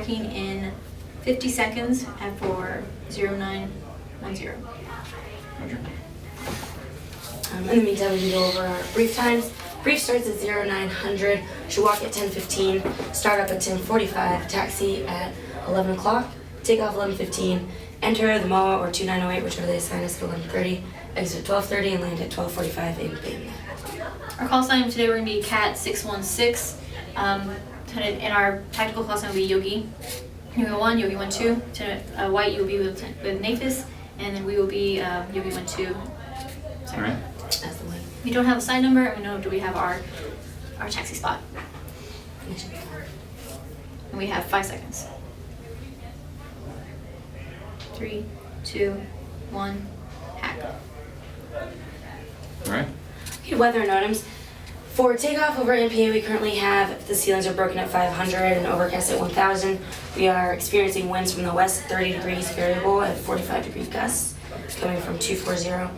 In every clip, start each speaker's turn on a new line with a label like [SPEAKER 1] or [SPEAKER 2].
[SPEAKER 1] tracking in 50 seconds at for 0910.
[SPEAKER 2] Roger.
[SPEAKER 3] In the meantime, we can go over our brief times. Brief starts at 0900, should walk at 10:15, start up at 10:45, taxi at 11 o'clock, take off 11:15, enter the MOA or 2908, whichever they assign us at 11:30, exit at 12:30, and land at 12:45 in Bay Minette.
[SPEAKER 1] Our call sign today we're going to be Cat 616. In our tactical call sign will be Yogi. Yogi 1, Yogi 1-2. White you'll be with Nathis, and then we will be Yogi 1-2.
[SPEAKER 2] All right.
[SPEAKER 3] That's the way.
[SPEAKER 1] We don't have a side number, and we know do we have our taxi spot. And we have 5 seconds. 3, 2, 1, hack.
[SPEAKER 2] All right.
[SPEAKER 3] Okay, weather NOTAMs. For takeoff over NPA, we currently have the ceilings are broken at 500 and overcast at 1000. We are experiencing winds from the west, 30 degrees variable at 45 degree gusts, coming from 240.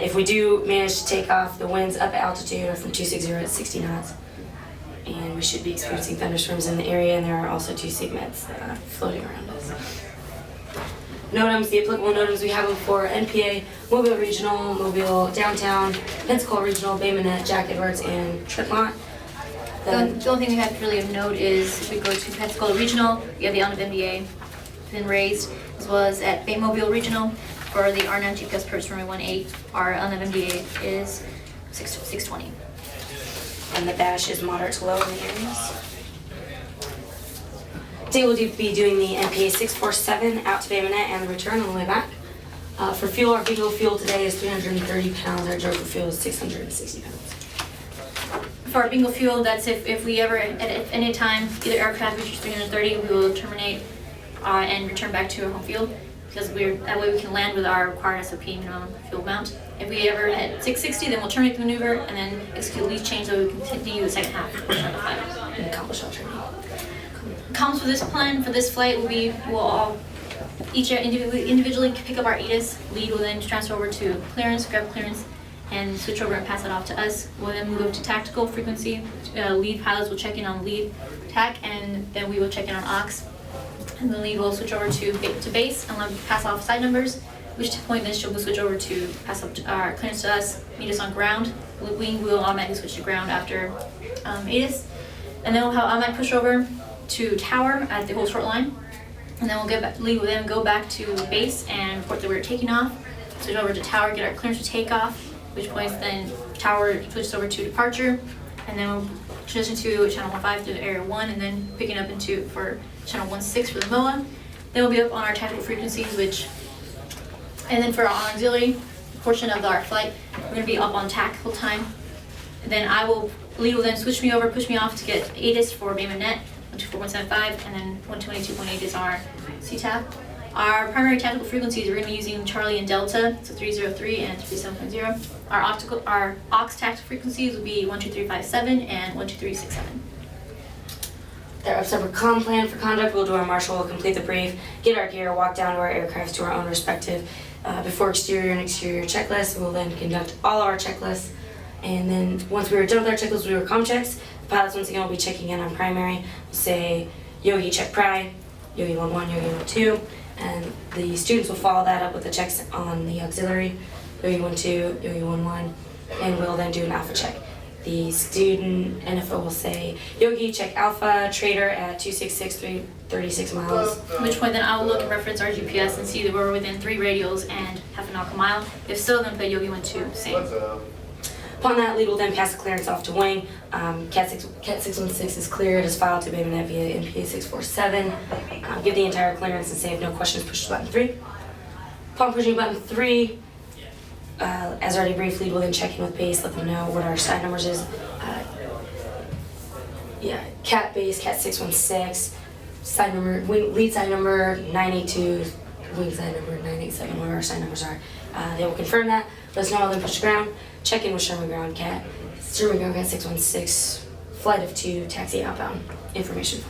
[SPEAKER 3] If we do manage to take off, the winds up at altitude are from 260 at 60 knots. And we should be experiencing thunderstorms in the area, and there are also 2 SIGMETs floating around us. NOTAMs, the applicable NOTAMs we have them for NPA, Mobile Regional, Mobile Downtown, Pensacola Regional, Bay Minette, Jack Edwards, and Tremont.
[SPEAKER 1] The only thing we have really of note is if we go to Pensacola Regional, we have the on of NBA been raised, as well as at Bay Mobile Regional for the R9 GPS purchase runway 18. Our on of NBA is 620.
[SPEAKER 3] And the bash is moderate to low in the areas. Today we'll be doing the NPA 647 out to Bay Minette and the return on the way back. For fuel, our vehicle fuel today is 330 pounds. Our driver fuel is 660 pounds.
[SPEAKER 1] For our bingo fuel, that's if we ever, at any time, either aircraft reaches 330, we will terminate and return back to our home field, because that way we can land with our required SOP minimum fuel amount. If we ever hit 660, then we'll terminate the maneuver and then execute lead change so we can continue the second half portion of the flight.
[SPEAKER 3] And accomplish all training.
[SPEAKER 1] Comms for this plan, for this flight, we'll all each individually pick up our ATIS. Lead will then transfer over to clearance, grab clearance, and switch over and pass it off to us. We'll then move to tactical frequency. Lead pilots will check in on lead TAC, and then we will check in on aux. And the lead will switch over to base and pass off side numbers, which point then she'll switch over to pass up our clearance to us, meet us on ground. Wing will automatically switch to ground after ATIS. And then we'll have automatic push over to tower at the whole short line. And then lead will then go back to base and report that we're taking off. Switch over to tower, get our clearance to take off, which points then tower switches over to departure. And then we'll transition to channel 15 to area 1, and then picking up into for channel 16 for the MOA. Then we'll be up on our tactical frequencies, and then for our auxiliary portion of our flight, we're going to be up on TAC whole time. And then lead will then switch me over, push me off to get ATIS for Bay Minette, 124.175, and then 122.8 is our CTAP. Our primary tactical frequencies, we're going to be using Charlie and Delta, so 303 and 37.0. Our aux tactical frequencies will be 12357 and 12367.
[SPEAKER 3] Our separate comm plan for conduct. We'll do our marshal, we'll complete the brief, get our gear, walk down to our aircraft to our own respective before exterior and exterior checklists. We'll then conduct all of our checklists, and then once we were done with our checklists, we do our comm checks. The pilots once again will be checking in on primary. We'll say Yogi check prime, Yogi 11, Yogi 12, and the students will follow that up with the checks on the auxiliary, Yogi 12, Yogi 11, and we'll then do an alpha check. The student NFO will say, Yogi, check Alpha, Trader at 266, 36 miles.
[SPEAKER 1] At which point then I will look and reference our GPS and see that we're within 3 radials and half a nautical mile. If so, then play Yogi 12, same.
[SPEAKER 3] Upon that, lead will then pass the clearance off to wing. Cat 616 is cleared as filed to Bay Minette via NPA 647. Give the entire clearance and say if no questions, push button 3. Upon pushing button 3, as already briefed, lead will then check in with base, let them know what our side numbers is. Cat base, Cat 616, side number, lead side number 982, wing side number 987, whatever our side numbers are. They will confirm that, let us know, I'll then push ground, check in with Sherman Ground Cat 616, flight of 2, taxi outbound, information.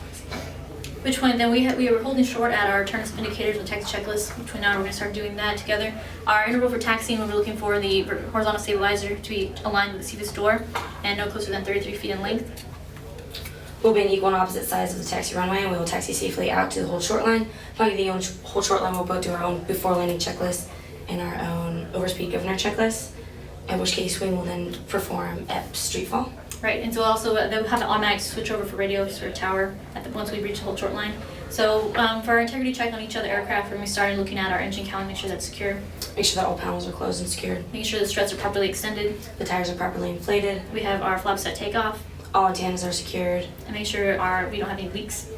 [SPEAKER 1] Which point then we were holding short at our turn indicators and taxi checklist. Which now we're going to start doing that together. Our interval for taxiing, we'll be looking for the horizontal stabilizer to be aligned with the CVIS door and no closer than 33 feet in length.
[SPEAKER 3] We'll be on equal and opposite sides of the taxi runway, and we will taxi safely out to the hold short line. Upon getting the hold short line, we'll both do our own before landing checklist and our own overspeed governor checklist, in which case we will then perform at street fall.
[SPEAKER 1] Right, and so also they'll have an automatic switch over for radios for tower once we reach the whole short line. So for our integrity check on each of the aircraft, we're going to be starting looking at our engine count, make sure that's secure,
[SPEAKER 3] Make sure that all panels are closed and secured.
[SPEAKER 1] making sure the struts are properly extended.
[SPEAKER 3] The tires are properly inflated.
[SPEAKER 1] We have our flaps at takeoff,
[SPEAKER 3] All antennas are secured.
[SPEAKER 1] and make sure we don't have any leaks.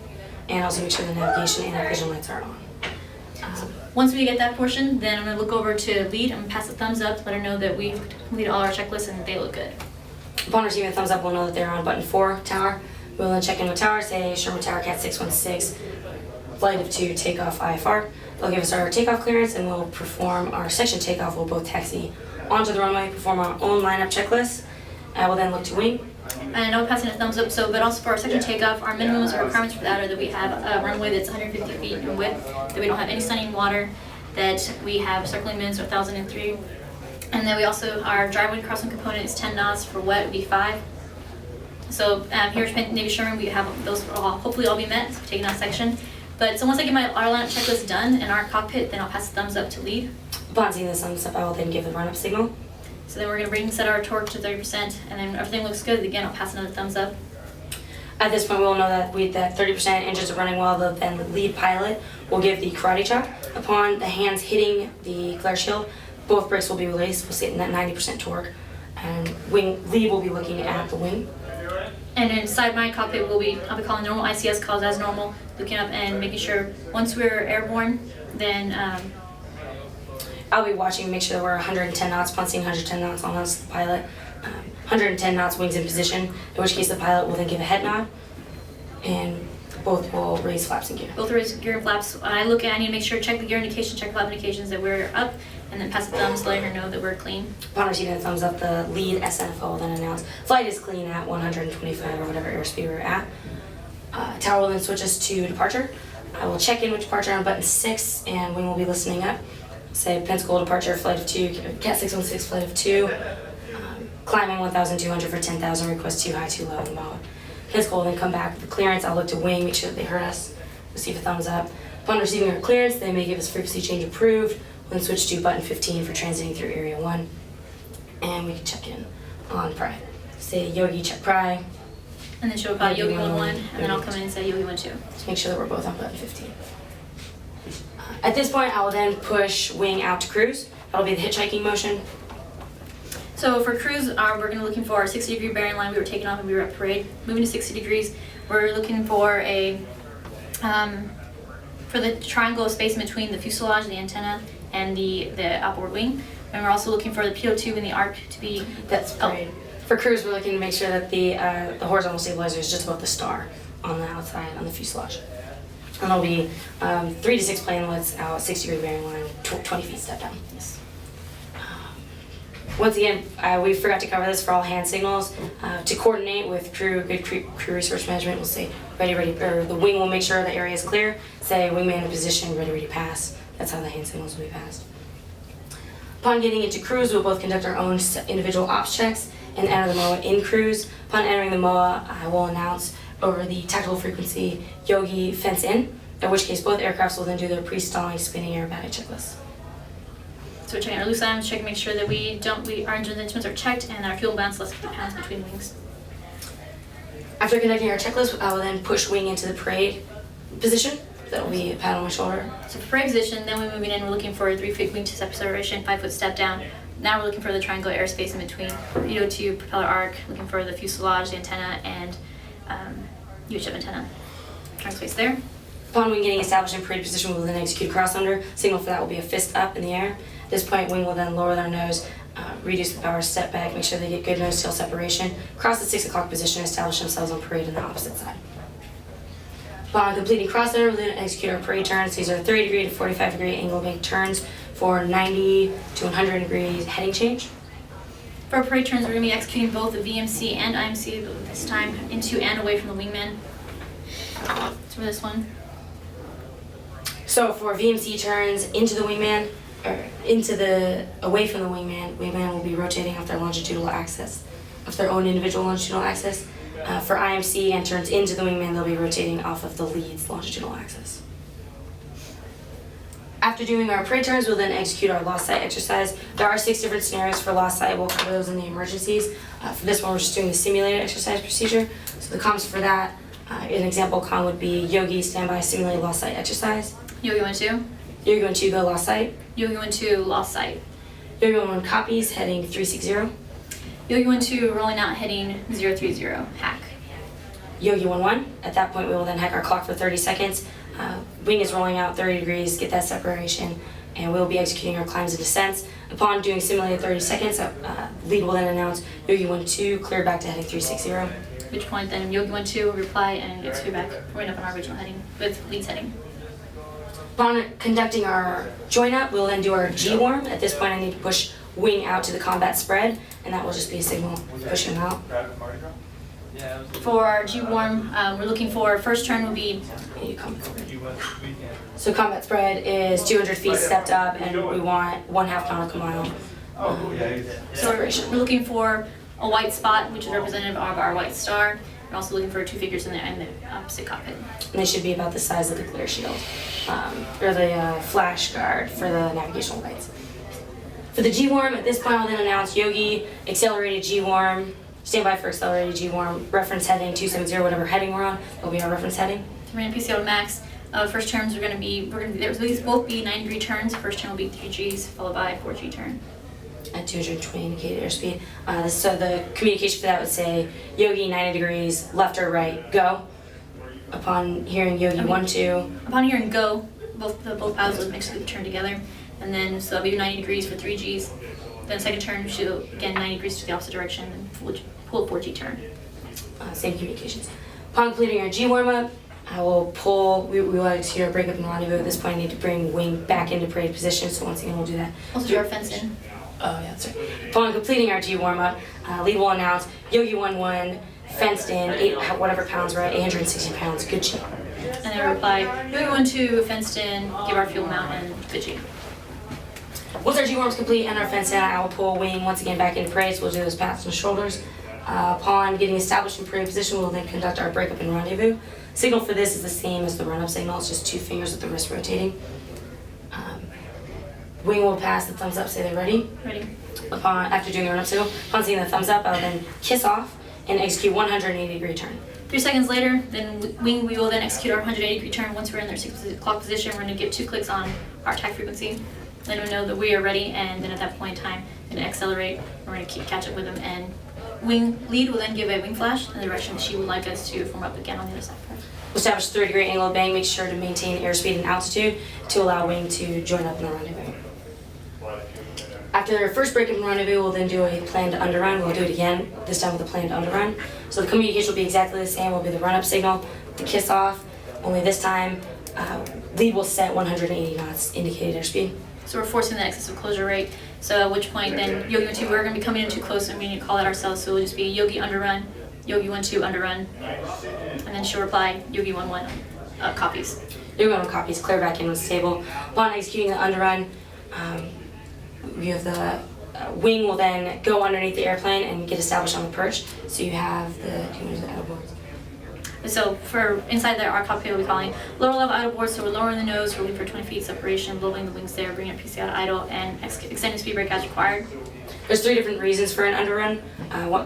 [SPEAKER 3] And also make sure the navigation and our vision lights are on.
[SPEAKER 1] Once we get that portion, then I'm going to look over to lead. I'm going to pass a thumbs up, let her know that we've completed all our checklists and they look good.
[SPEAKER 3] Upon receiving a thumbs up, we'll know that they're on button 4 tower. We'll then check in with tower, say Sherman Tower Cat 616, flight of 2, takeoff IFR. They'll give us our takeoff clearance and we'll perform our section takeoff. We'll both taxi onto the runway, perform our own lineup checklist. I will then look to wing.
[SPEAKER 1] And I'm passing a thumbs up, but also for our section takeoff, our minimums or requirements for that are that we have a runway that's 150 feet in width, that we don't have any standing water, that we have circling winds or 1,003, and then we also, our dry wind crossing component is 10 knots, for wet would be 5. So here at Navy Sherman, we have those hopefully all be met, so we're taking that section. But so once I get our lineup checklist done in our cockpit, then I'll pass the thumbs up to lead.
[SPEAKER 3] Upon seeing the thumbs up, I will then give the run-up signal.
[SPEAKER 1] So then we're going to bring set our torque to 30%, and then everything looks good. Again, I'll pass another thumbs up.
[SPEAKER 3] At this point, we'll know that that 30% engines are running well. Then the lead pilot will give the karate chop. Upon the hands hitting the glare shield, both brakes will be released. We'll sit in that 90% torque, and lead will be looking at the wing.
[SPEAKER 1] And inside my cockpit, I'll be calling normal ICS calls as normal, looking up and making sure once we're airborne, then
[SPEAKER 3] I'll be watching, make sure that we're 110 knots, upon seeing 110 knots on us, the pilot. 110 knots, wings in position, in which case the pilot will then give a head nod, and both will raise flaps and gear.
[SPEAKER 1] both raise gear and flaps. I need to make sure, check the gear indication, check flap indications that we're up, and then pass the thumbs, letting her know that we're clean.
[SPEAKER 3] Upon receiving the thumbs up, the lead SNFO will then announce flight is clean at 125 or whatever airspeed we're at. Tower will then switch us to departure. I will check in with departure on button 6, and wing will be listening up. Say Pensacola departure, flight of 2, Cat 616, flight of 2. Climbing 1,200 for 10,000, request too high, too low in the mode. Pensacola will then come back with the clearance. I'll look to wing, make sure that they heard us, receive a thumbs up. Upon receiving our clearance, they may give us frequency change approved. We'll then switch to button 15 for transiting through area 1. And we can check in on Pry. Say Yogi, check Pry.
[SPEAKER 1] And then she'll call Yogi 1-1, and then I'll come in and say Yogi 1-2.
[SPEAKER 3] To make sure that we're both on button 15. At this point, I will then push wing out to cruise. That'll be the hitchhiking motion.
[SPEAKER 1] So for cruise, we're going to looking for our 60-degree bearing line. We were taking off and we were at parade. Moving to 60 degrees, we're looking for for the triangle of space in between the fuselage, the antenna, and the outboard wing. And we're also looking for the PO tube and the arc to be.
[SPEAKER 3] That's parade. For cruise, we're looking to make sure that the horizontal stabilizer is just above the star on the outside on the fuselage. And it'll be 3 to 6 planelets out, 60-degree bearing line, 20 feet step down.
[SPEAKER 1] Yes.
[SPEAKER 3] Once again, we forgot to cover this for all hand signals. To coordinate with good crew resource management, we'll say ready, or the wing will make sure the area is clear. Say wingman in position, ready, pass. That's how the hand signals will be passed. Upon getting into cruise, we'll both conduct our own individual ops checks and enter the MOA in cruise. Upon entering the MOA, I will announce over the tactical frequency Yogi fence in, in which case both aircrafts will then do their pre-stalling spinning aerobatic checklist.
[SPEAKER 1] So we're checking our loose items, checking make sure that our engine instruments are checked and our fuel balance less than 50 pounds between wings.
[SPEAKER 3] After conducting our checklist, I will then push wing into the parade position. That will be a pat on my shoulder.
[SPEAKER 1] So for parade position, then we're moving in, we're looking for a 3-foot wing to separation, 5-foot step down. Now we're looking for the triangular airspace in between torpedo tube, propeller arc, looking for the fuselage, the antenna, and U-ship antenna. Triangle space there.
[SPEAKER 3] Upon wing getting established in parade position, we will then execute a cross under. Signal for that will be a fist up in the air. At this point, wing will then lower their nose, reduce the power, step back, make sure they get good nose tail separation, cross the 6 o'clock position, establish themselves on parade on the opposite side. Upon completing cross under, we'll then execute our parade turns. These are 30-degree to 45-degree angle bank turns for 90 to 100 degrees heading change.
[SPEAKER 1] For our parade turns, we're going to be executing both the VMC and IMC, but this time into and away from the wingman. So for this one.
[SPEAKER 3] So for VMC turns into the wingman, or away from the wingman will be rotating off their longitudinal axis, off their own individual longitudinal axis. For IMC and turns into the wingman, they'll be rotating off of the lead's longitudinal axis. After doing our parade turns, we'll then execute our lost sight exercise. There are 6 different scenarios for lost sight. We'll cover those in the emergencies. For this one, we're just doing the simulated exercise procedure. So the comms for that, an example comm would be Yogi, standby, simulated lost sight exercise.
[SPEAKER 1] Yogi 1-2.
[SPEAKER 3] Yogi 1-2, go lost sight.
[SPEAKER 1] Yogi 1-2, lost sight.
[SPEAKER 3] Yogi 1-1, copies, heading 360.
[SPEAKER 1] Yogi 1-2, rolling out, heading 030, hack.
[SPEAKER 3] Yogi 1-1, at that point we will then hack our clock for 30 seconds. Wing is rolling out 30 degrees, get that separation, and we'll be executing our climbs and descents. Upon doing simulated 30 seconds, lead will then announce Yogi 1-2, clear back to heading 360.
[SPEAKER 1] At which point then Yogi 1-2 will reply and get clear back, right up on our original heading with lead's heading.
[SPEAKER 3] Upon conducting our join up, we'll then do our G-warm. At this point I need to push wing out to the combat spread, and that will just be a signal pushing him out.
[SPEAKER 1] For our G-warm, we're looking for, first turn will be,
[SPEAKER 3] so combat spread is 200 feet stepped up, and we want 1/2 nautical mile
[SPEAKER 1] so we're looking for a white spot, which is representative of our white star. We're also looking for 2 figures in the opposite cockpit.
[SPEAKER 3] And they should be about the size of the glare shield, or the flash guard for the navigational lights. For the G-warm, at this point I'll then announce Yogi, accelerated G-warm, standby for accelerated G-warm, reference heading 270, whatever heading we're on, that'll be our reference heading.
[SPEAKER 1] We're in PCO to max. First turns are going to be, these both be 90-degree turns. First turn will be 3 Gs, followed by a 4G turn.
[SPEAKER 3] At 220 indicated airspeed. So the communication for that would say Yogi 90 degrees, left or right, go. Upon hearing Yogi 1-2.
[SPEAKER 1] Upon hearing go, both pilots will make sure they turn together. And then, so that'll be 90 degrees for 3 Gs. Then second turn, shoot again 90 degrees to the opposite direction, and pull a 4G turn.
[SPEAKER 3] Same communications. Upon completing our G warm-up, I will pull, we will execute our breakup and rendezvous. At this point I need to bring wing back into parade position, so once again we'll do that.
[SPEAKER 1] Also do our fence in.
[SPEAKER 3] Oh yeah, that's right. Upon completing our G warm-up, lead will announce Yogi 1-1, fenced in, whatever pounds we're at, 860 pounds, good G.
[SPEAKER 1] And then reply, Yogi 1-2, fenced in, give our fuel amount, and good G.
[SPEAKER 3] Once our G-warm is complete and our fence in, I will pull wing once again back into parade, so we'll do those pats on the shoulders. Upon getting established in parade position, we'll then conduct our breakup and rendezvous. Signal for this is the same as the run-up signal, it's just 2 fingers with the wrist rotating. Wing will pass the thumbs up, say they're ready.
[SPEAKER 1] Ready.
[SPEAKER 3] After doing the run-up signal, upon seeing the thumbs up, I'll then kiss off and execute 180-degree turn.
[SPEAKER 1] 3 seconds later, then we will then execute our 180-degree turn. Once we're in their 6 o'clock position, we're going to give 2 clicks on our attack frequency. Then we know that we are ready, and then at that point in time, we're going to accelerate. We're going to catch up with them, and lead will then give a wing flash in the direction she would like us to form up again on the other side.
[SPEAKER 3] We'll establish a 30-degree angle of bang, make sure to maintain airspeed and altitude to allow wing to join up in the rendezvous. After their first break-up and rendezvous, we'll then do a planned underrun. We'll do it again, this time with a planned underrun. So the communication will be exactly the same. Will be the run-up signal, the kiss-off, only this time lead will set 180 knots indicated airspeed.
[SPEAKER 1] So we're forcing the excessive closure rate. So at which point then Yogi 1-2, we're going to be coming in too close and we need to call it ourselves. So it'll just be Yogi underrun, Yogi 1-2 underrun, and then she'll reply Yogi 1-1 copies.
[SPEAKER 3] Yogi 1-1 copies, clear back in when stable. Upon executing the underrun, we have the wing will then go underneath the airplane and get established on the perch. So you have the boards.
[SPEAKER 1] So for inside there, our cockpit will be calling lower level idle board, so we're lowering the nose, rolling for 20 feet separation, blowing the wings there, bringing up PC out of idle, and extending speed brake as required.
[SPEAKER 3] There's 3 different reasons for an underrun.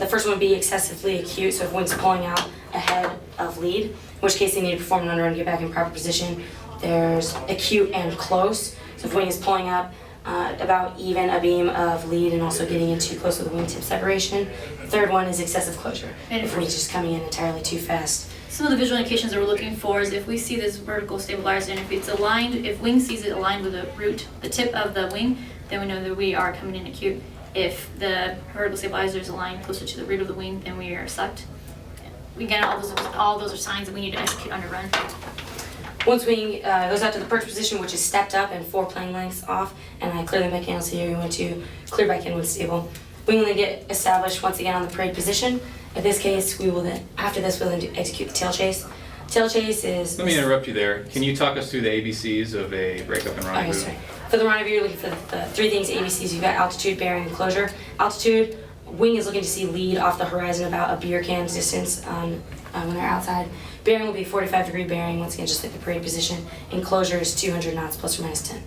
[SPEAKER 3] The first one would be excessively acute, so if wing's pulling out ahead of lead, in which case they need to perform an underrun to get back in proper position. There's acute and close, so if wing is pulling up about even a beam of lead and also getting in too close with the wingtip separation. The third one is excessive closure, if wing's just coming in entirely too fast.
[SPEAKER 1] Some of the visual indications that we're looking for is if we see this vertical stabilizer and if it's aligned, if wing sees it aligned with the root, the tip of the wing, then we know that we are coming in acute. If the vertical stabilizer is aligned closer to the root of the wing, then we are sucked. Again, all those are signs that we need to execute underrun.
[SPEAKER 3] Once wing goes out to the perch position, which is stepped up and 4 plane lengths off, and I clear the back in, so you want to clear back in when stable. Wing will then get established once again on the parade position. In this case, we will then, after this, we'll then execute the tail chase. Tail chase is...
[SPEAKER 2] Let me interrupt you there. Can you talk us through the ABCs of a breakup and rendezvous?
[SPEAKER 3] For the rendezvous, you're looking for the 3 things, ABCs. You've got altitude, bearing, and closure. Altitude, Wing is looking to see lead off the horizon about a beer can's distance on when they're outside. Bearing will be 45-degree bearing, once again just like the parade position. Enclosure is 200 knots plus or minus 10.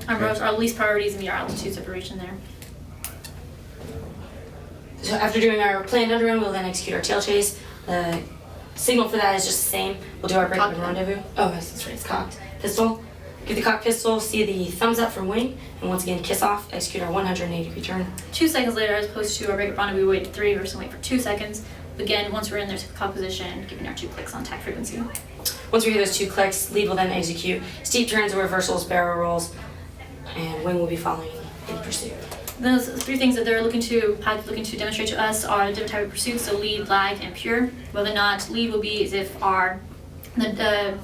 [SPEAKER 1] Our least priority is going to be our altitude separation there.
[SPEAKER 3] So after doing our planned underrun, we'll then execute our tail chase. The signal for that is just the same. We'll do our break and rendezvous. Oh, yes, that's right, it's cocked. Pistol. Give the cocked pistol, see the thumbs up from wing, and once again kiss off, execute our 180-degree turn.
[SPEAKER 1] 2 seconds later, as opposed to our break rendezvous, we wait 3, we're just going to wait for 2 seconds. Again, once we're in their cock position, giving our 2 clicks on tack frequency.
[SPEAKER 3] Once we hear those 2 clicks, lead will then execute steep turns and reversals, barrel rolls, and wing will be following in pursuit.
[SPEAKER 1] Those 3 things that they're looking to demonstrate to us are the different type of pursuits, so lead, lag, and pure. Whether or not lead will be as if the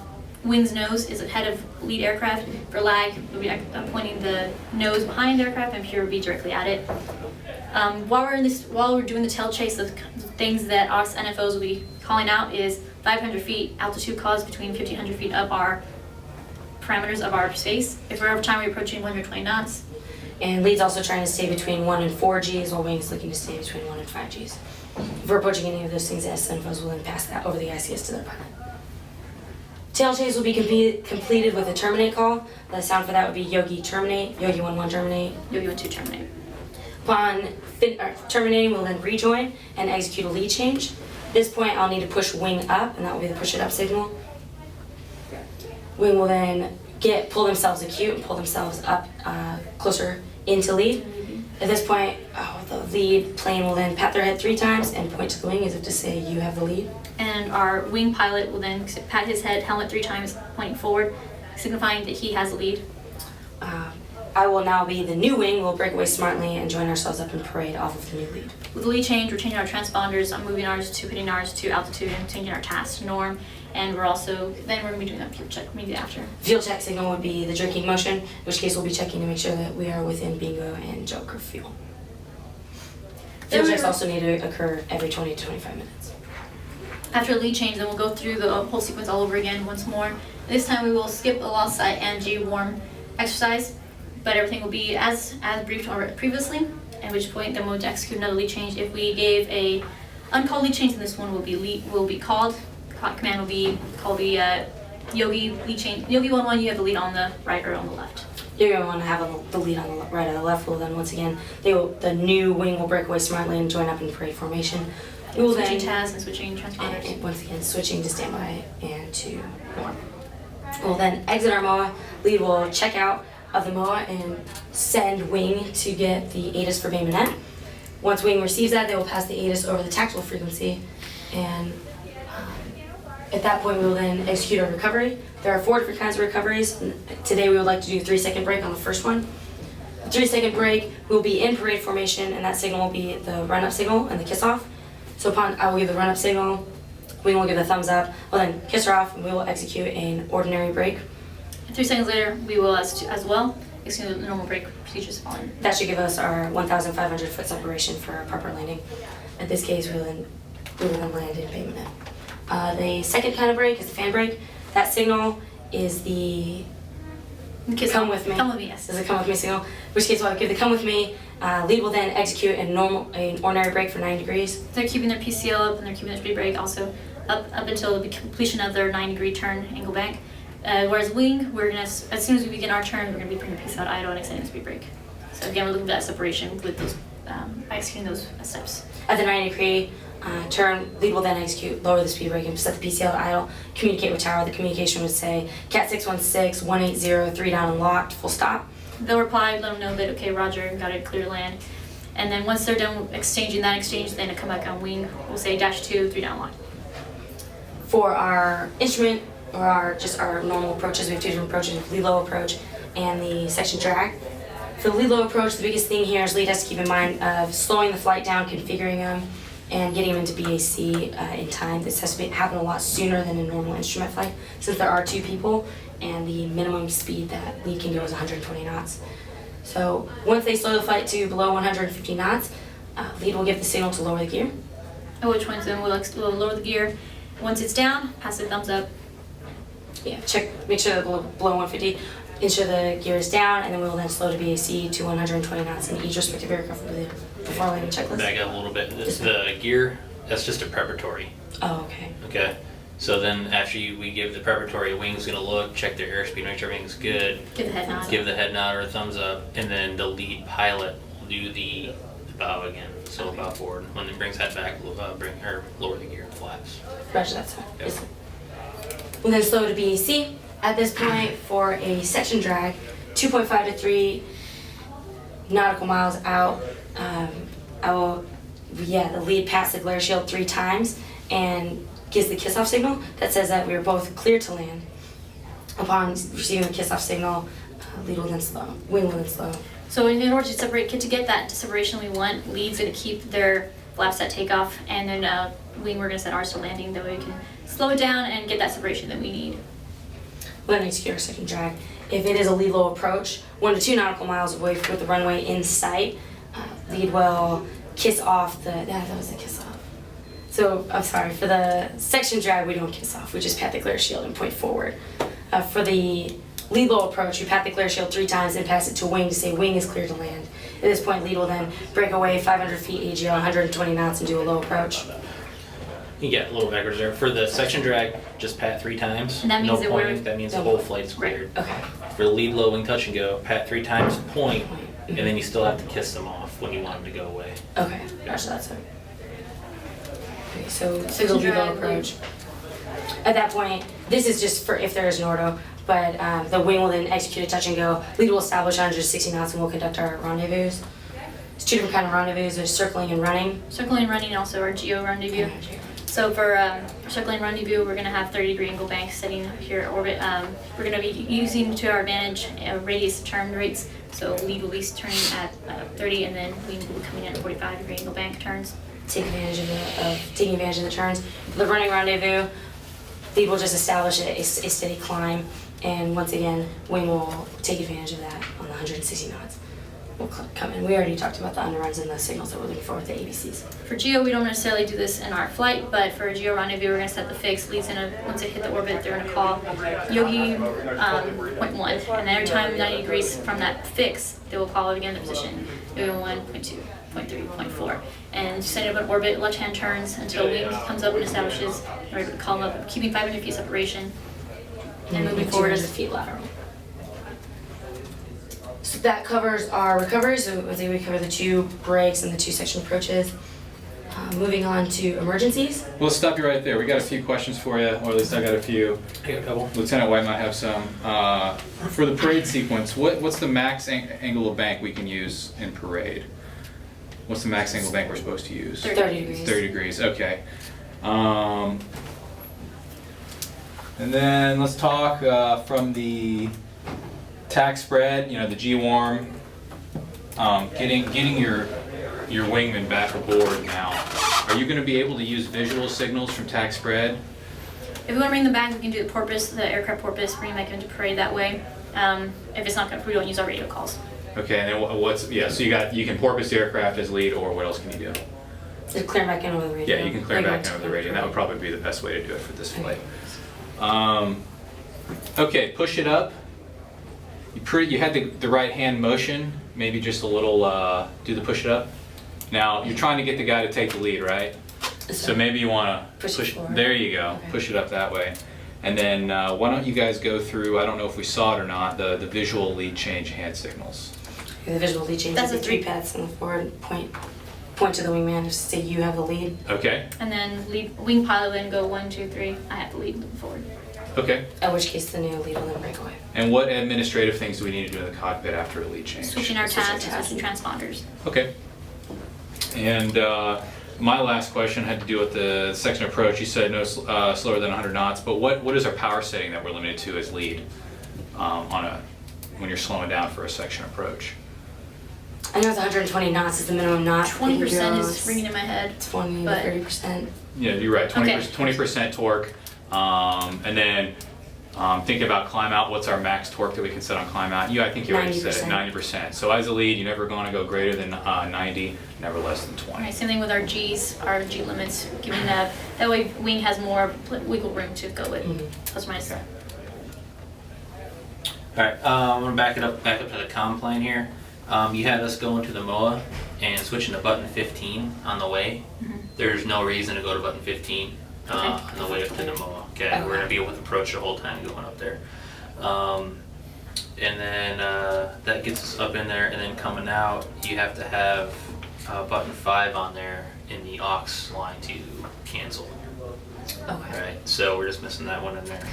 [SPEAKER 1] wing's nose is ahead of lead aircraft. For lag, we'll be pointing the nose behind the aircraft, and pure will be directly at it. While we're doing the tail chase, the things that us NFOs will be calling out is 500 feet altitude cause between 1,500 feet of our parameters of our space. If we're over time, we're approaching 120 knots.
[SPEAKER 3] And lead's also trying to stay between 1 and 4 Gs, while wing's looking to stay between 1 and 5 Gs. If we're approaching any of those things, as NFOs will then pass that over the ICS to their pilot. Tail chase will be completed with a terminate call. The sound for that would be Yogi terminate, Yogi 1-1 terminate.
[SPEAKER 1] Yogi 1-2 terminate.
[SPEAKER 3] Upon terminating, we'll then rejoin and execute a lead change. At this point, I'll need to push wing up, and that will be the push it up signal. Wing will then pull themselves acute and pull themselves up closer into lead. At this point, the lead plane will then pat their head 3 times and point to the wing as if to say, you have the lead.
[SPEAKER 1] And our wing pilot will then pat his head, helmet 3 times, pointing forward, signifying that he has the lead.
[SPEAKER 3] I will now be the new wing. We'll break away smartly and join ourselves up in parade off of the new lead.
[SPEAKER 1] With the lead change, we're changing our transponders, moving ours to pitting ours to altitude, and changing our task to norm. And we're going to be doing a fuel check immediately after.
[SPEAKER 3] Fuel check signal would be the drinking motion, in which case we'll be checking to make sure that we are within bingo and Joker fuel. Fuel checks also need to occur every 20 to 25 minutes.
[SPEAKER 1] After a lead change, then we'll go through the whole sequence all over again once more. This time we will skip a lost sight and G-warm exercise, but everything will be as briefed previously, at which point then we'll execute another lead change. If we gave a uncalled lead change, then this one will be called. Command will be called the Yogi lead change. Yogi 1-1, you have the lead on the right or on the left.
[SPEAKER 3] You're going to want to have the lead on the right or the left. Well, then once again, the new wing will break away smartly and join up in parade formation. We will
[SPEAKER 1] Switching
[SPEAKER 3] then,
[SPEAKER 1] tasks and switching transponders.
[SPEAKER 3] and once again, switching to standby and to norm. We'll then exit our MOA. Lead will check out of the MOA and send wing to get the ATIS for bayonet. Once wing receives that, they will pass the ATIS over the tactical frequency, and at that point we will then execute our recovery. There are 4 different kinds of recoveries. Today we would like to do a 3-second break on the first one. The 3-second break, we will be in parade formation, and that signal will be the run-up signal and the kiss-off. So I will give the run-up signal, wing will give the thumbs up, we'll then kiss her off, and we will execute an ordinary break.
[SPEAKER 1] 3 seconds later, we will as well execute the normal break procedures following.
[SPEAKER 3] That should give us our 1,500 foot separation for a proper landing. In this case, we will then land in bayonet. The second kind of break is the fan break. That signal is the come with me.
[SPEAKER 1] Come with me, yes.
[SPEAKER 3] Is a come with me signal. In which case, I'll give the come with me. Lead will then execute an ordinary break for 9 degrees.
[SPEAKER 1] They're keeping their PCL up and they're keeping their speed brake also up until the completion of their 9-degree turn angle bank. Whereas wing, we're gonna as soon as we begin our turn, we're gonna be putting the PCL out idle and extending the speed brake. So again, we're looking for that separation with those by executing those steps.
[SPEAKER 3] At the 90-degree turn, lead will then execute, lower the speed brake and set the PCL to idle, communicate with tower. The communication would say Cat 616, 180, 3 down and locked, full stop.
[SPEAKER 1] They'll reply, let them know that, okay, roger, got it, clear land. And then once they're done exchanging that exchange, then to come back on wing, we'll say -2, 3 down locked.
[SPEAKER 3] For our instrument, or our normal approaches, we have 2 different approaches, lead low approach and the section drag. For the lead low approach, the biggest thing here is lead has to keep in mind of slowing the flight down, configuring them, and getting them into BAC in time. This has to happen a lot sooner than a normal instrument flight, since there are 2 people, and the minimum speed that lead can go is 120 knots. So once they slow the flight to below 150 knots, lead will give the signal to lower the gear.
[SPEAKER 1] At which point then we'll lower the gear. Once it's down, pass the thumbs up.
[SPEAKER 3] Yeah, check, make sure that below 150. ensure the gear is down, and then we will then slow to BAC to 120 knots in each respective aircraft before landing checklist.
[SPEAKER 4] Back up a little bit. The gear, that's just a preparatory.
[SPEAKER 3] Oh, okay.
[SPEAKER 4] Okay. So then after we give the preparatory, wing's gonna look, check their airspeed, make sure everything's good.
[SPEAKER 1] Give the head nod.
[SPEAKER 4] Give the head nod or a thumbs up, and then the lead pilot will do the bow again. So bow forward. When it brings head back, lower the gear flaps.
[SPEAKER 3] Roger that, sir.
[SPEAKER 4] Yep.
[SPEAKER 3] We'll then slow to BAC. At this point, for a section drag, 2.5 to 3 nautical miles out, the lead passed the glare shield 3 times and gives the kiss-off signal that says that we are both clear to land. Upon receiving the kiss-off signal, lead will then slow, wing will then slow.
[SPEAKER 1] So in order to get that separation we want, lead's going to keep their flaps at takeoff, and then wing we're going to set ours to landing. That way we can slow it down and get that separation that we need.
[SPEAKER 3] We'll then execute our second drag. If it is a lead low approach, 1 to 2 nautical miles away with the runway in sight, lead will kiss off that was the kiss off. So, I'm sorry, for the section drag, we don't kiss off. We just pat the glare shield and point forward. For the lead low approach, we pat the glare shield 3 times and pass it to wing to say wing is clear to land. At this point, lead will then break away 500 feet AGL, 120 knots, and do a low approach.
[SPEAKER 4] You get a little backwards there. For the section drag, just pat 3 times.
[SPEAKER 1] And that means
[SPEAKER 4] no
[SPEAKER 1] that
[SPEAKER 4] pointing. That means the whole flight's cleared.
[SPEAKER 3] Okay.
[SPEAKER 4] For the lead, low, wing, touch and go, pat 3 times, point, and then you still have to kiss them off when you want them to go away.
[SPEAKER 3] Okay, gotcha, that's it. Okay, so the
[SPEAKER 1] Section
[SPEAKER 3] lead low
[SPEAKER 1] drag,
[SPEAKER 3] approach. At that point, this is just for if there is an ordo, but the wing will then execute a touch and go. Lead will establish 160 knots and we'll conduct our rendezvous. There's 2 different kind of rendezvous. There's circling and running.
[SPEAKER 1] Circling and running, and also our geo rendezvous. So for circling rendezvous, we're going to have 30-degree angle bank setting here at orbit. We're going to be using to our advantage radius turn rates. So lead will be turning at 30, and then wing will be coming in at 45-degree angle bank turns.
[SPEAKER 3] Taking advantage of the turns. For the running rendezvous, lead will just establish a steady climb, and once again, wing will take advantage of that on the 160 knots. We'll come in. We already talked about the underruns and the signals that we're looking for with the ABCs.
[SPEAKER 1] For geo, we don't necessarily do this in our flight, but for a geo rendezvous, we're going to set the fix. Leads once they hit the orbit, they're going to call Yogi 0.1, and every time 90 degrees from that fix, they will call it again the position Yogi 1, 0.2, 0.3, 0.4, and set it up in orbit, left-hand turns until wing comes up and establishes. We're able to call them up, keeping 500 feet separation, and moving forward
[SPEAKER 3] 200 feet lateral. So that covers our recovery. So we cover the 2 breaks and the 2 section approaches. Moving on to emergencies.
[SPEAKER 2] We'll stop you right there. We got a few questions for you, or at least I got a few.
[SPEAKER 4] I got a couple.
[SPEAKER 2] Lieutenant White might have some. For the parade sequence, what's the max angle of bank we can use in parade? What's the max angle of bank we're supposed to use?
[SPEAKER 3] 30 degrees.
[SPEAKER 2] 30 degrees, okay. And then let's talk from the tack spread, the G-worm, getting your wingman back aboard now. Are you going to be able to use visual signals from tack spread?
[SPEAKER 1] If we want to bring them back, we can do the aircraft porpoise, bring them back into parade that way. If it's not good, we don't use our radio calls.
[SPEAKER 2] Okay, and then so you can porpoise the aircraft as lead, or what else can you do?
[SPEAKER 3] Just clear back in over the radio.
[SPEAKER 2] Yeah, you can clear back in over the radio, and that would probably be the best way to do it for this flight. Okay, push it up. You had the right hand motion, maybe just a little, do the push it up. Now, you're trying to get the guy to take the lead, right? So maybe you want to
[SPEAKER 3] push it forward.
[SPEAKER 2] There you go,
[SPEAKER 3] Okay.
[SPEAKER 2] Push it up that way. And then why don't you guys go through, I don't know if we saw it or not, the visual lead change hand signals.
[SPEAKER 3] The visual lead change.
[SPEAKER 1] That's
[SPEAKER 3] the
[SPEAKER 1] a
[SPEAKER 3] 3
[SPEAKER 1] three.
[SPEAKER 3] pats and the forward point to the wingman to say you have the lead.
[SPEAKER 2] Okay,
[SPEAKER 1] And then wing pilot then go 1, 2, 3. I have the lead moving forward.
[SPEAKER 2] okay.
[SPEAKER 3] At which case the new lead will then break away.
[SPEAKER 2] And what administrative things do we need to do in the cockpit after a lead change?
[SPEAKER 1] Switching our
[SPEAKER 3] Switching
[SPEAKER 1] tabs and
[SPEAKER 3] tabs.
[SPEAKER 1] switching transponders.
[SPEAKER 2] Okay. And my last question had to do with the section approach. You said no slower than 100 knots, but what is our power setting that we're limited to as lead when you're slowing down for a section approach?
[SPEAKER 3] I know it's 120 knots is the minimum knot.
[SPEAKER 1] 20% is ringing in my head.
[SPEAKER 3] 20 to
[SPEAKER 1] but-
[SPEAKER 3] 30%.
[SPEAKER 2] Yeah, you're right.
[SPEAKER 1] Okay.
[SPEAKER 2] 20% torque, and then thinking about climb out. What's our max torque that we can set on climb out? I think you already said it. 90%. So as a lead, you're never going to go greater than 90, never less than 20.
[SPEAKER 1] Alright, same thing with our G's, our G limits, giving that way wing has more wiggle room to go with, plus or minus.
[SPEAKER 2] Okay.
[SPEAKER 4] Alright, I'm gonna back up to the comm plan here. You had us going to the MOA and switching to button 15 on the way. There's no reason to go to button 15 on the way up to the MOA. Okay, we're gonna be with approach the whole time going up there. And then that gets us up in there, and then coming out, you have to have button 5 on there in the aux line to cancel.
[SPEAKER 3] Okay.
[SPEAKER 4] Right, so we're just missing that one in there.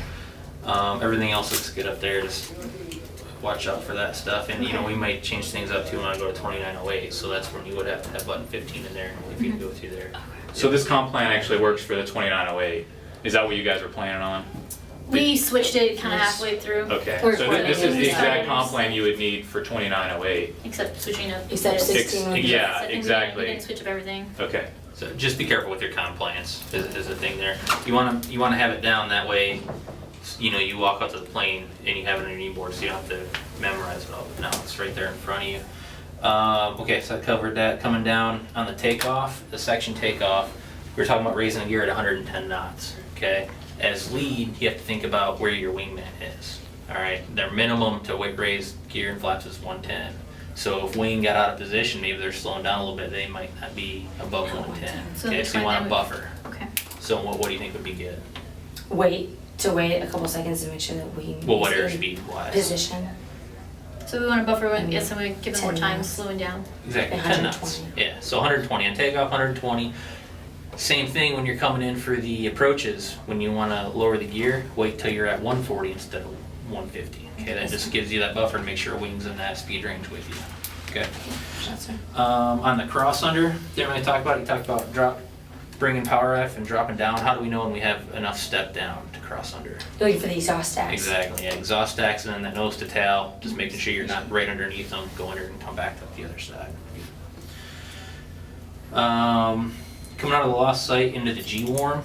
[SPEAKER 4] Everything else looks good up there. Just watch out for that stuff. And you know, we might change things up too when I go to 2908. So that's when you would have to have button 15 in there if you go through there.
[SPEAKER 2] So this comp plan actually works for the 2908. Is that what you guys were planning on?
[SPEAKER 1] We switched it kind of halfway through,
[SPEAKER 2] Okay,
[SPEAKER 3] Or
[SPEAKER 2] so this is the exact
[SPEAKER 1] starters.
[SPEAKER 2] comp plan you would need for 2908.
[SPEAKER 1] except switching up.
[SPEAKER 3] Except
[SPEAKER 2] Six-
[SPEAKER 3] 16 would be-
[SPEAKER 2] yeah.
[SPEAKER 1] I think
[SPEAKER 2] exactly.
[SPEAKER 1] We didn't switch up everything.
[SPEAKER 2] Okay.
[SPEAKER 4] So just be careful with your comm plans. Is a thing there. You want to have it down that way. You know, you walk out to the plane and you have it on your kneeboard, so you don't have to memorize it all. No, it's right there in front of you. Okay, so I covered that. Coming down on the takeoff, the section takeoff, we were talking about raising the gear at 110 knots. Okay, as lead, you have to think about where your wingman is. All right, their minimum to weight raise gear and flaps is 110. So if wing got out of position, maybe they're slowing down a little bit. They might not be above 110.
[SPEAKER 1] So
[SPEAKER 4] Okay, so you want a buffer.
[SPEAKER 1] Okay.
[SPEAKER 4] So what do you think would be good?
[SPEAKER 3] Wait a couple seconds to make sure that we.
[SPEAKER 4] Well, what
[SPEAKER 3] is in
[SPEAKER 4] airspeed wise?
[SPEAKER 3] Position.
[SPEAKER 1] So we want to buffer it, yes, and we give them more
[SPEAKER 3] 10
[SPEAKER 1] time
[SPEAKER 3] knots.
[SPEAKER 1] slowing down.
[SPEAKER 4] Exactly, 10 knots.
[SPEAKER 3] 120.
[SPEAKER 4] Yeah, so 120 on takeoff, 120. Same thing when you're coming in for the approaches. When you want to lower the gear, wait till you're at 140 instead of 150. Okay, that just gives you that buffer to make sure wing's in that speed range with you. Okay.
[SPEAKER 3] Shots, sir.
[SPEAKER 4] On the cross under, didn't really talk about it. You talked about bringing power F and dropping down. How do we know when we have enough step down to cross under?
[SPEAKER 3] Looking for the exhaust stacks.
[SPEAKER 4] Exactly, yeah, exhaust stacks and then that nose to tail, just making sure you're not right underneath them, go under and come back to the other side. Coming out of the lost sight into the G-worm,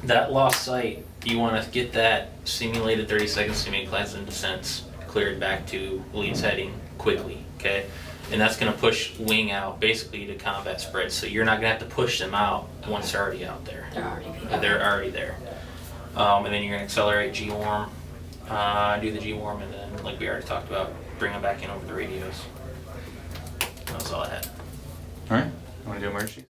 [SPEAKER 4] that lost sight, you want to get that simulated 30 seconds simulated cleanse and descents cleared back to lead's heading quickly, okay? And that's going to push wing out basically to combat spreads, so you're not going to have to push them out once they're already out there.
[SPEAKER 3] They're already.
[SPEAKER 4] They're already there. And then you're going to accelerate G-worm, do the G-worm, and then, like we already talked about, bring them back in over the radios. That's all I had.
[SPEAKER 2] All right. Want to do emergency?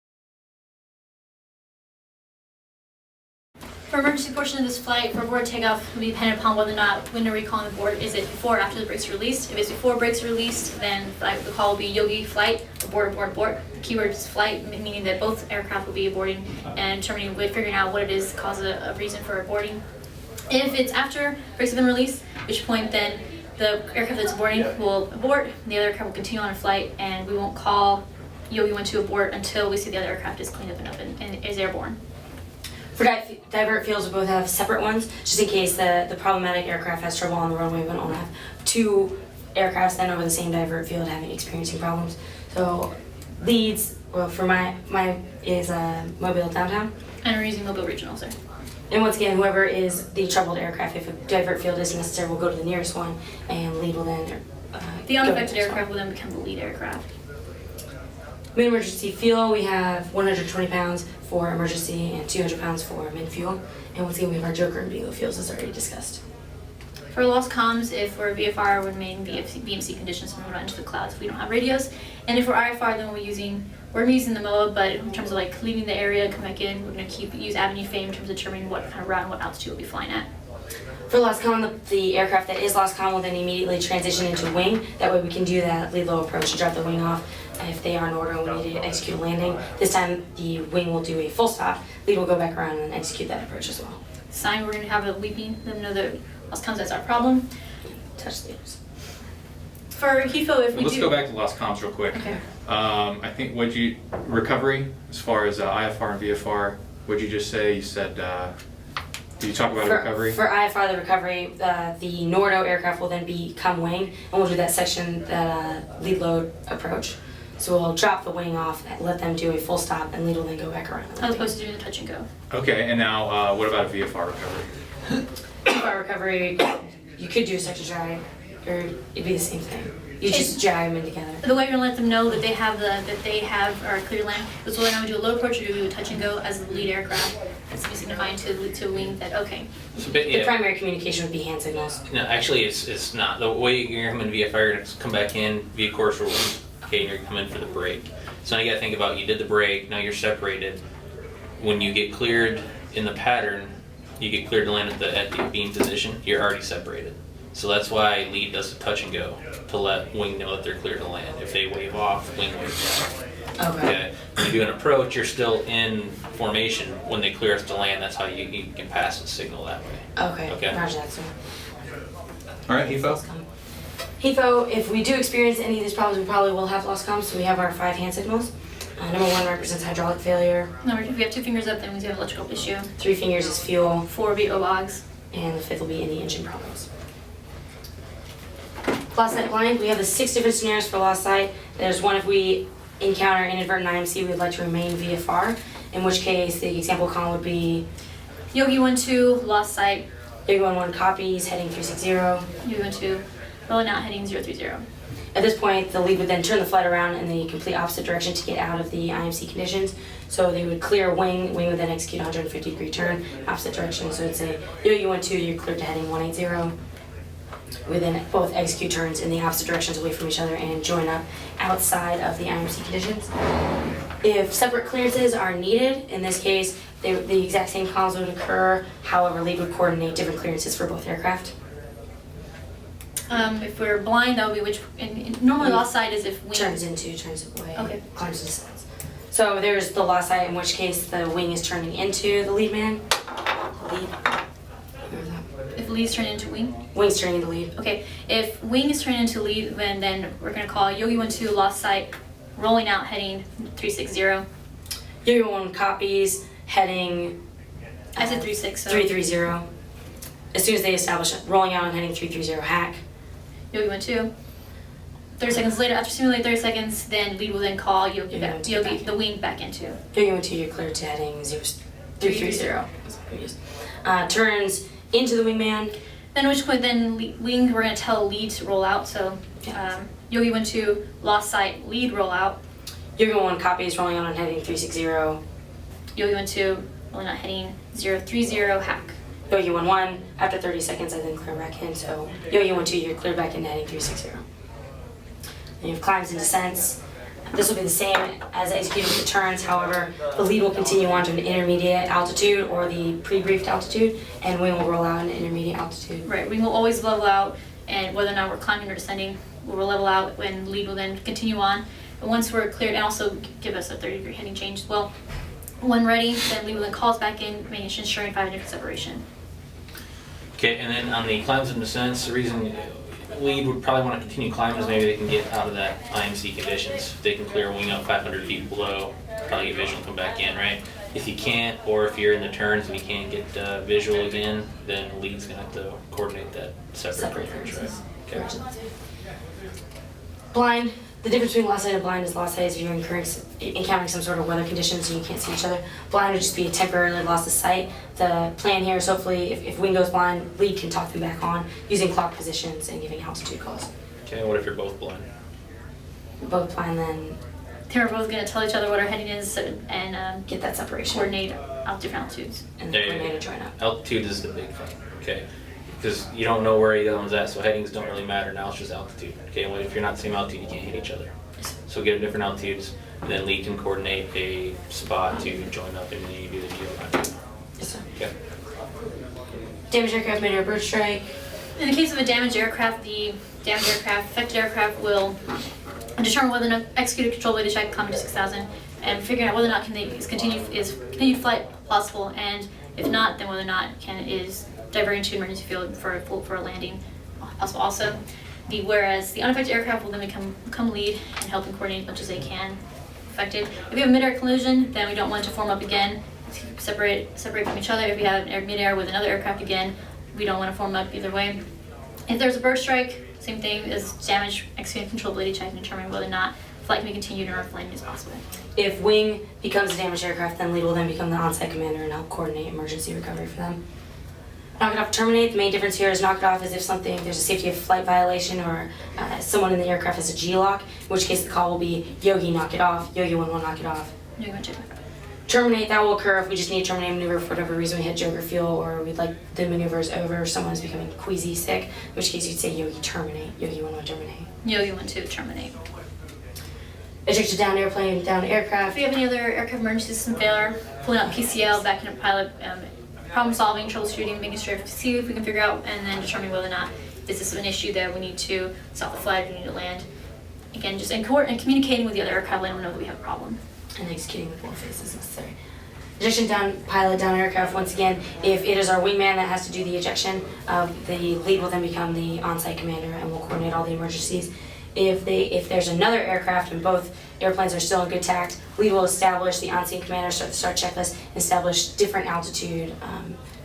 [SPEAKER 1] For emergency portion of this flight, for board takeoff will be dependent upon whether or not when to recall on the board. Is it before or after the brakes are released? If it's before brakes are released, then the call will be Yogi flight, abort, abort, abort. The keyword is flight, meaning that both aircraft will be aborting and figuring out what it is cause a reason for aborting. If it's after brakes have been released, at which point then the aircraft that's aborting will abort, and the other aircraft will continue on a flight, and we won't call Yogi 1 to abort until we see the other aircraft is cleaned up enough and is airborne.
[SPEAKER 3] For divert fields, we both have separate ones, just in case the problematic aircraft has trouble on the runway. We don't have two aircrafts then over the same divert field experiencing problems. So leads, well, for my is Mobile downtown.
[SPEAKER 1] And we're using Mobile Regional, sir.
[SPEAKER 3] And once again, whoever is the troubled aircraft, if a divert field is necessary, will go to the nearest one, and lead will then.
[SPEAKER 1] The
[SPEAKER 3] go to
[SPEAKER 1] unaffected
[SPEAKER 3] next
[SPEAKER 1] aircraft
[SPEAKER 3] one.
[SPEAKER 1] will then become the lead aircraft.
[SPEAKER 3] Mid-emergency fuel, we have 120 pounds for emergency and 200 pounds for mid-fuel. And once again, we have our Joker and Bingo fuels as already discussed.
[SPEAKER 1] For lost comms, if we're VFR, we're remain BMC conditions when we're not into the clouds if we don't have radios. And if we're IFR, then we're using the MOA, but in terms of like leaving the area, come back in, we're going to use Avenue Fame in terms of determining what kind of route and what altitude we'll be flying at.
[SPEAKER 3] For lost comm, the aircraft that is lost comm will then immediately transition into wing. That way we can do that lead low approach and drop the wing off. If they are in order and we need to execute a landing, this time the wing will do a full stop. Lead will go back around and execute that approach as well.
[SPEAKER 1] Sign, we're going to have a weeping, let them know that lost comms, that's our problem.
[SPEAKER 3] Touch leaders.
[SPEAKER 1] For HEFO, if we
[SPEAKER 2] Let's
[SPEAKER 1] do...
[SPEAKER 2] go back to lost comms real quick.
[SPEAKER 1] Okay.
[SPEAKER 2] I think recovery as far as IFR and VFR. What'd you just say? You said. Did you talk about recovery?
[SPEAKER 3] For IFR, the recovery, the Nordo aircraft will then become wing, and we'll do that section, that lead load approach. So we'll drop the wing off, let them do a full stop, and lead will then go back around.
[SPEAKER 1] As opposed to doing the touch and go.
[SPEAKER 2] Okay, and now what about a VFR recovery?
[SPEAKER 3] IFR recovery, you could do a section drag, or it'd be the same thing. You just drag them in together.
[SPEAKER 1] The way you're going to let them know that they have our clear land is whether or not we do a low approach or do we do a touch and go as the lead aircraft. it's signifying to wing that, okay.
[SPEAKER 4] So,
[SPEAKER 3] The primary communication would be hand signals.
[SPEAKER 4] No, actually, it's not. The way you're coming via fire, you're going to come back in via course rules, okay, and you're coming for the break. So now you got to think about, you did the break, now you're separated. When you get cleared in the pattern, you get cleared to land at the beam position, you're already separated. So that's why lead does the touch and go, to let wing know that they're cleared to land. If they wave off, wing waves down. Okay. When you do an approach, you're still in formation. When they clear us to land, that's how you can pass the signal that way.
[SPEAKER 3] Okay.
[SPEAKER 4] Okay.
[SPEAKER 3] Roger that, sir.
[SPEAKER 2] All right, HEFO?
[SPEAKER 3] HEFO, if we do experience any of these problems, we probably will have lost comms, so we have our 5 hand signals. Number 1 represents hydraulic failure.
[SPEAKER 1] Number 2, if we have 2 fingers up, then we do have electrical issue.
[SPEAKER 3] 3 fingers is fuel.
[SPEAKER 1] 4 would be OBOGs.
[SPEAKER 3] And the 5th will be any engine problems. Lost sight blind, we have the 6 different scenarios for lost sight. There's one if we encounter inadvertent IMC, we'd like to remain VFR, in which case the example column would be
[SPEAKER 1] Yogi 1-2, lost sight.
[SPEAKER 3] Yogi 1-1 copies, heading 360.
[SPEAKER 1] Yogi 1-2, rolling out, heading 030.
[SPEAKER 3] At this point, the lead would then turn the flight around in the complete opposite direction to get out of the IMC conditions. So they would clear wing would then execute 150-degree turn, opposite direction. So it'd say, Yogi 1-2, you're cleared to heading 180. We then both execute turns in the opposite directions away from each other and join up outside of the IMC conditions. If separate clearances are needed, in this case, the exact same comms would occur, however, lead would coordinate different clearances for both aircraft.
[SPEAKER 1] If we're blind, that would be which, normally lost sight is if wing.
[SPEAKER 3] Turns away,
[SPEAKER 1] Okay.
[SPEAKER 3] climbs to descends. So there's the lost sight, in which case the wing is turning into the lead man. Lead.
[SPEAKER 1] If lead's turned into wing.
[SPEAKER 3] Wing's turning into lead.
[SPEAKER 1] Okay, if wing is turned into lead, then we're gonna call Yogi 1-2, lost sight, rolling out, heading 360.
[SPEAKER 3] Yogi 1 copies, heading
[SPEAKER 1] I said 36, so.
[SPEAKER 3] 330. As soon as they establish it, rolling out and heading 330 hack.
[SPEAKER 1] Yogi 1-2. 30 seconds later, after simulating 30 seconds, then lead will then call Yogi,
[SPEAKER 3] Yogi
[SPEAKER 1] the wing back into.
[SPEAKER 3] Yogi 1-2, you're cleared to heading 330.
[SPEAKER 1] 330.
[SPEAKER 3] Turns into the wingman.
[SPEAKER 1] Then at which point then wing, we're gonna tell lead to roll out, so Yogi 1-2, lost sight, lead roll out.
[SPEAKER 3] Yogi 1 copies, rolling out and heading 360.
[SPEAKER 1] Yogi 1-2, rolling out, heading 030, hack.
[SPEAKER 3] Yogi 1-1, after 30 seconds I then clear back in, so Yogi 1-2, you're cleared back in heading 360. And you have climbs and descents. This will be the same as executed with the turns, however, the lead will continue on to an intermediate altitude or the pre-briefed altitude, and wing will roll out an intermediate altitude.
[SPEAKER 1] Right, wing will always level out, and whether or not we're climbing or descending, we'll level out, when lead will then continue on. And once we're cleared, and also give us a 30-degree heading change as well. When ready, then lead will then call us back in, making sure ensuring 5 different separation.
[SPEAKER 4] Okay, and then on the climbs and descents, the reason lead would probably want to continue climbing is maybe they can get out of that IMC conditions. If they can clear a wing up 500 feet below, probably get visual and come back in, right? If you can't, or if you're in the turns and you can't get visual again, then lead's going to have to coordinate that separate approach, right? Okay.
[SPEAKER 3] Blind. The difference between lost sight and blind is lost sight is if you're encountering some sort of weather conditions and you can't see each other. Blind would just be a temporarily loss of sight. The plan here is hopefully if wing goes blind, lead can talk them back on using clock positions and giving altitude calls.
[SPEAKER 4] Okay, what if you're both blind?
[SPEAKER 3] Both blind, then
[SPEAKER 1] They're both gonna tell each other what our heading is and
[SPEAKER 3] get that separation.
[SPEAKER 1] coordinate out different altitudes.
[SPEAKER 3] And
[SPEAKER 4] There you
[SPEAKER 3] coordinate
[SPEAKER 4] go.
[SPEAKER 3] and join up.
[SPEAKER 4] Altitude is the big thing, okay? Because you don't know where the other one's at, so headings don't really matter. Now it's just altitude. Okay, well, if you're not the same altitude, you can't hit each other. So get different altitudes, and then lead can coordinate a spot to join up, and then you do the deal.
[SPEAKER 3] Yes, sir.
[SPEAKER 4] Okay.
[SPEAKER 3] Damaged aircraft made a bird strike.
[SPEAKER 1] In the case of a damaged aircraft, the damaged aircraft, affected aircraft will determine whether or not execute a control blade check coming to 6,000 and figuring out whether or not continued flight possible, and if not, then whether or not is diverting to emergency field for a landing possible also. Whereas the unaffected aircraft will then become lead and help them coordinate as much as they can. Affected. If we have a mid-air collision, then we don't want to form up again, separate from each other. If we have mid-air with another aircraft again, we don't want to form up either way. If there's a bird strike, same thing as damage, execute control blade check and determine whether or not flight can be continued or if landing is possible.
[SPEAKER 3] If wing becomes a damaged aircraft, then lead will then become the on-site commander and help coordinate emergency recovery for them. Knock it off, terminate. The main difference here is knock it off is if there's a safety of flight violation or someone in the aircraft has a G-lock, in which case the call will be Yogi knock it off, Yogi 1-1 knock it off.
[SPEAKER 1] Yogi 1-2.
[SPEAKER 3] Terminate, that will occur if we just need to terminate a maneuver for whatever reason we hit joke or fuel, or we'd like the maneuvers over, someone's becoming queasy sick, in which case you'd say Yogi terminate. Yogi 1 would terminate.
[SPEAKER 1] Yogi 1 to terminate.
[SPEAKER 3] Ejected down airplane, down
[SPEAKER 1] If
[SPEAKER 3] aircraft.
[SPEAKER 1] we have any other aircraft emergency system failure, pulling up PCL, backing up pilot, problem solving, troubleshooting, making sure to see if we can figure out, and then determine whether or not this is an issue that we need to stop the flight, we need to land. Again, just and communicating with the other aircraft, letting them know that we have a problem.
[SPEAKER 3] And executing with both faces necessary. Ejection down pilot, down aircraft. Once again, if it is our wingman that has to do the ejection, the lead will then become the on-site commander and will coordinate all the emergencies. If there's another aircraft and both airplanes are still in good tact, lead will establish the on-scene commander, start the start checklist, and establish different altitude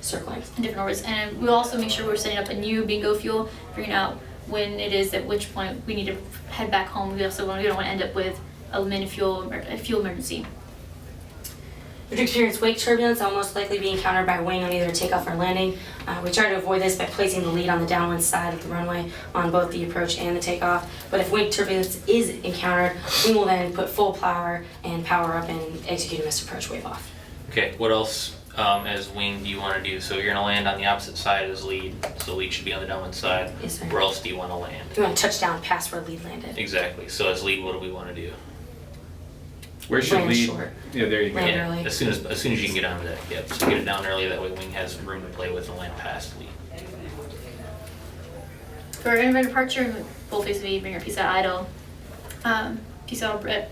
[SPEAKER 3] circlings.
[SPEAKER 1] In different orbits, and we'll also make sure we're setting up a new bingo fuel, figuring out when it is at which point we need to head back home. We don't want to end up with a limited fuel emergency.
[SPEAKER 3] If you experience wake turbulence, that will most likely be encountered by wing on either takeoff or landing. We try to avoid this by placing the lead on the downwind side of the runway on both the approach and the takeoff. But if wake turbulence is encountered, we will then put full power and power up and execute a missed approach wave off.
[SPEAKER 4] Okay, what else as wing do you want to do? So you're going to land on the opposite side as lead, so lead should be on the downwind side.
[SPEAKER 3] Yes, sir.
[SPEAKER 4] Where else do you want to land?
[SPEAKER 3] We want to touch down past where lead landed.
[SPEAKER 4] Exactly. So as lead, what do we want to do?
[SPEAKER 2] Where should
[SPEAKER 3] Land
[SPEAKER 2] lead?
[SPEAKER 3] short.
[SPEAKER 2] Yeah, there you go.
[SPEAKER 3] Land
[SPEAKER 4] Yeah,
[SPEAKER 3] early.
[SPEAKER 4] as soon as you can get onto that. Yep. So get it down early. That way wing has room to play with and land past lead.
[SPEAKER 1] For inbound departure, both ways we bring our piece out idle. Piece out Brit.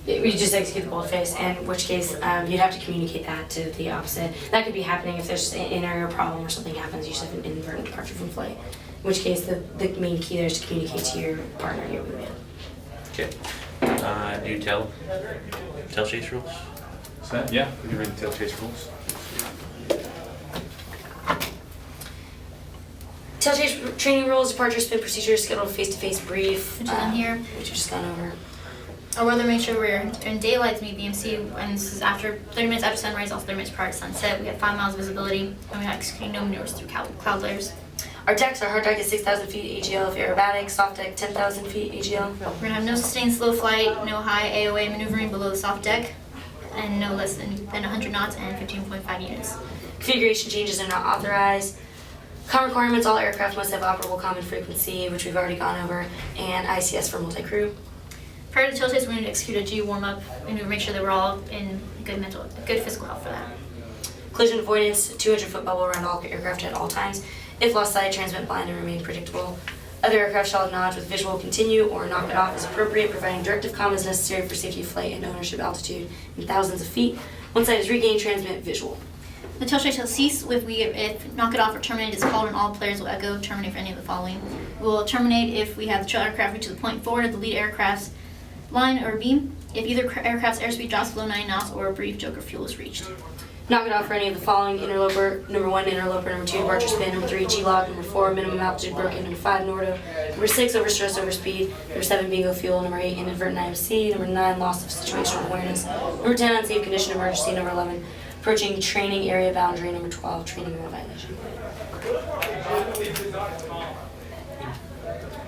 [SPEAKER 3] We just execute the bold face, and in which case you'd have to communicate that to the opposite. That could be happening if there's an in-area problem or something happens, you just have an inadvertent departure from flight. In which case the main key there is to communicate to your partner, your wingman.
[SPEAKER 4] Okay. Do you tell chase rules?
[SPEAKER 2] Is that, yeah, we can read the tail chase rules.
[SPEAKER 3] Tail chase training rules, departure spin procedures, scheduled face-to-face brief.
[SPEAKER 1] Which is in here.
[SPEAKER 3] Which we've just gone over.
[SPEAKER 1] Or whether make sure we're in daylight to meet BMC, and this is after 30 minutes after sunrise, also 30 minutes prior to sunset. We have 5 miles visibility, and we're not executing no maneuvers through cloud layers.
[SPEAKER 3] Our decks, our hard deck is 6,000 feet AGL if aerobatic, soft deck 10,000 feet AGL.
[SPEAKER 1] We're gonna have no sustained slow flight, no high AOA maneuvering below the soft deck, and no less than 100 knots and 15.5 units.
[SPEAKER 3] Configuration changes are not authorized. Com requirements, all aircraft must have operable common frequency, which we've already gone over, and ICS for multi-crew.
[SPEAKER 1] Prior to tail chase, we're going to execute a G warm-up and we'll make sure that we're all in good physical health for that.
[SPEAKER 3] Collision avoidance, 200-foot bubble around all aircraft at all times. If lost sight, transmit blind and remain predictable. Other aircraft shall acknowledge with visual continue or knock it off as appropriate, providing directive comm is necessary for safety of flight and ownership altitude in thousands of feet. Once sight is regained, transmit visual.
[SPEAKER 1] The tail chase shall cease if knock it off or terminate is called, and all players will echo terminate for any of the following. We will terminate if we have the trail aircraft reach the point forward of the lead aircraft's line or beam, if either aircraft's airspeed drops below 9 knots or a brief joke or fuel is reached.
[SPEAKER 3] Knock it off for any of the following: interloper, number 1, interloper, number 2, departure spin, number 3, G-lock, number 4, minimum altitude broken, number 5, Nordo, number 6, overstress, overspeed, number 7, bingo fuel, number 8, inadvertent IMC, number 9, loss of situational awareness, number 10, unsafe condition emergency, number 11, approaching training area boundary, number 12, training rule violation.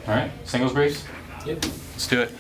[SPEAKER 2] All right, singles briefs?
[SPEAKER 4] Yep.
[SPEAKER 2] Let's do it.